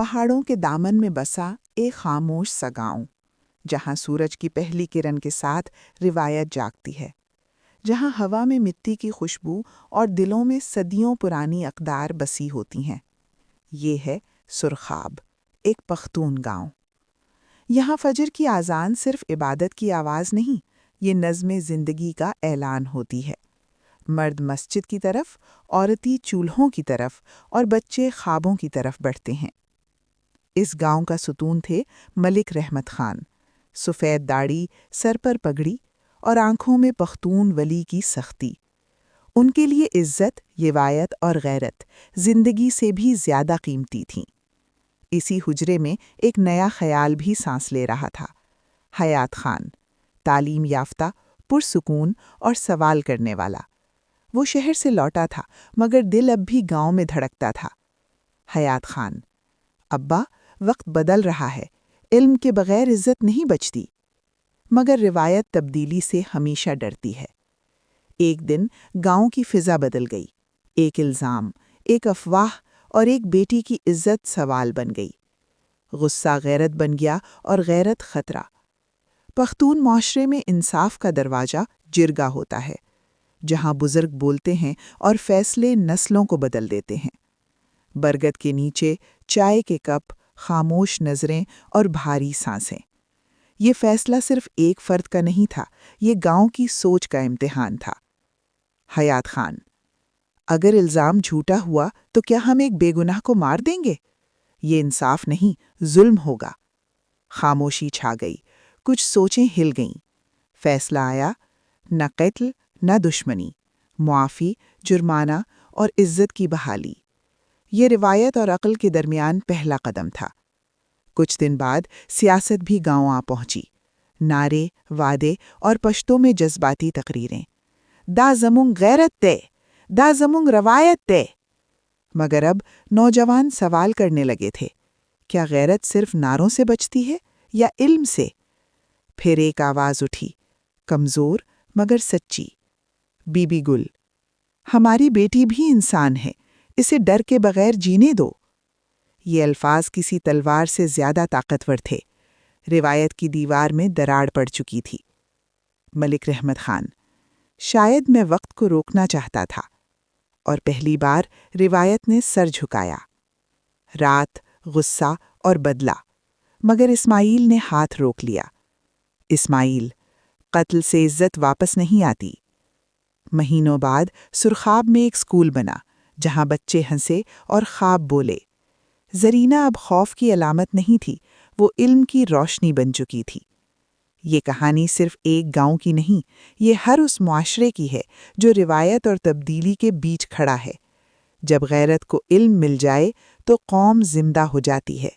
پہاڑوں کے دامن میں بسا ایک خاموش سا گاؤں، جہاں سورج کی پہلی کرن کے ساتھ روایت جاگتی ہے، جہاں ہوا میں مٹی کی خوشبو اور دلوں میں صدیوں پرانی اقدار بسی ہوتی ہیں۔ یہ ہے سرخاب، ایک پختون گاؤں۔ یہاں فجر کی اذان صرف عبادت کی آواز نہیں، یہ نظم زندگی کا اعلان ہوتی ہے۔ مرد مسجد کی طرف، عورتیں چولہوں کی طرف، اور بچے خوابوں کی طرف بڑھتے ہیں۔ اس گاؤں کا ستون تھے ملک رحمت خان، سفید داڑھی، سر پر پگڑی اور آنکھوں میں پختون ولی کی سختی۔ ان کے لیے عزت، روایت اور غیرت زندگی سے بھی زیادہ قیمتی تھیں۔ اسی حجرے میں ایک نیا خیال بھی سانس لے رہا تھا۔ حیات خان، تعلیم یافتہ، پرسکون اور سوال کرنے والا۔ وہ شہر سے لوٹا تھا، مگر دل اب بھی گاؤں میں دھڑکتا تھا۔ حیات خان: ابا، وقت بدل رہا ہے، علم کے بغیر عزت نہیں بچتی۔ مگر روایت تبدیلی سے ہمیشہ ڈرتی ہے۔ ایک دن گاؤں کی فضا بدل گئی۔ ایک الزام، ایک افواہ اور ایک بیٹی کی عزت سوال بن گئی۔ غصہ غیرت بن گیا اور غیرت خطرہ۔ پختون معاشرے میں انصاف کا دروازہ جرگہ ہوتا ہے، جہاں بزرگ بولتے ہیں اور فیصلے نسلوں کو بدل دیتے ہیں۔ برگد کے نیچے چائے کے کپ، خاموش نظریں اور بھاری سانسیں۔ یہ فیصلہ صرف ایک فرد کا نہیں تھا، یہ گاؤں کی سوچ کا امتحان تھا۔ حیات خان: اگر الزام جھوٹا ہوا تو کیا ہم ایک بے گناہ کو مار دیں گے؟ یہ انصاف نہیں، ظلم ہوگا۔ خاموشی چھا گئی، کچھ سوچیں ہل گئیں۔ فیصلہ آیا: نہ قتل، نہ دشمنی، معافی، جرمانہ اور عزت کی بحالی۔ یہ روایت اور عقل کے درمیان پہلا قدم تھا۔ کچھ دن بعد سیاست بھی گاؤں آ پہنچی۔ نعرے، وعدے اور پشتوں میں جذباتی تقریریں۔ دا زمونگ غیرت تے، دا زمونگ روایت تے۔ مگر اب نوجوان سوال کرنے لگے تھے، کیا غیرت صرف نعروں سے بچتی ہے یا علم سے؟ پھر ایک آواز اٹھی، کمزور مگر سچی: بی بی گل، ہماری بیٹی بھی انسان ہے، اسے ڈر کے بغیر جینے دو۔ یہ الفاظ کسی تلوار سے زیادہ طاقتور تھے۔ روایت کی دیوار میں دراڑ پڑ چکی تھی۔ ملک رحمت خان: شاید میں وقت کو روکنا چاہتا تھا، اور پہلی بار روایت نے سر جھکایا۔ رات، غصہ اور بدلہ، مگر اسماعیل نے ہاتھ روک لیا۔ اسماعیل: قتل سے عزت واپس نہیں آتی۔ مہینوں بعد سرخاب میں ایک اسکول بنا، جہاں بچے ہنسے اور خواب بولے۔ زرینہ اب خوف کی علامت نہیں تھی، وہ علم کی روشنی بن چکی تھی۔ یہ کہانی صرف ایک گاؤں کی نہیں، یہ ہر اس معاشرے کی ہے جو روایت اور تبدیلی کے بیچ کھڑا ہے۔ جب غیرت کو علم مل جائے تو قوم زندہ ہو جاتی ہے۔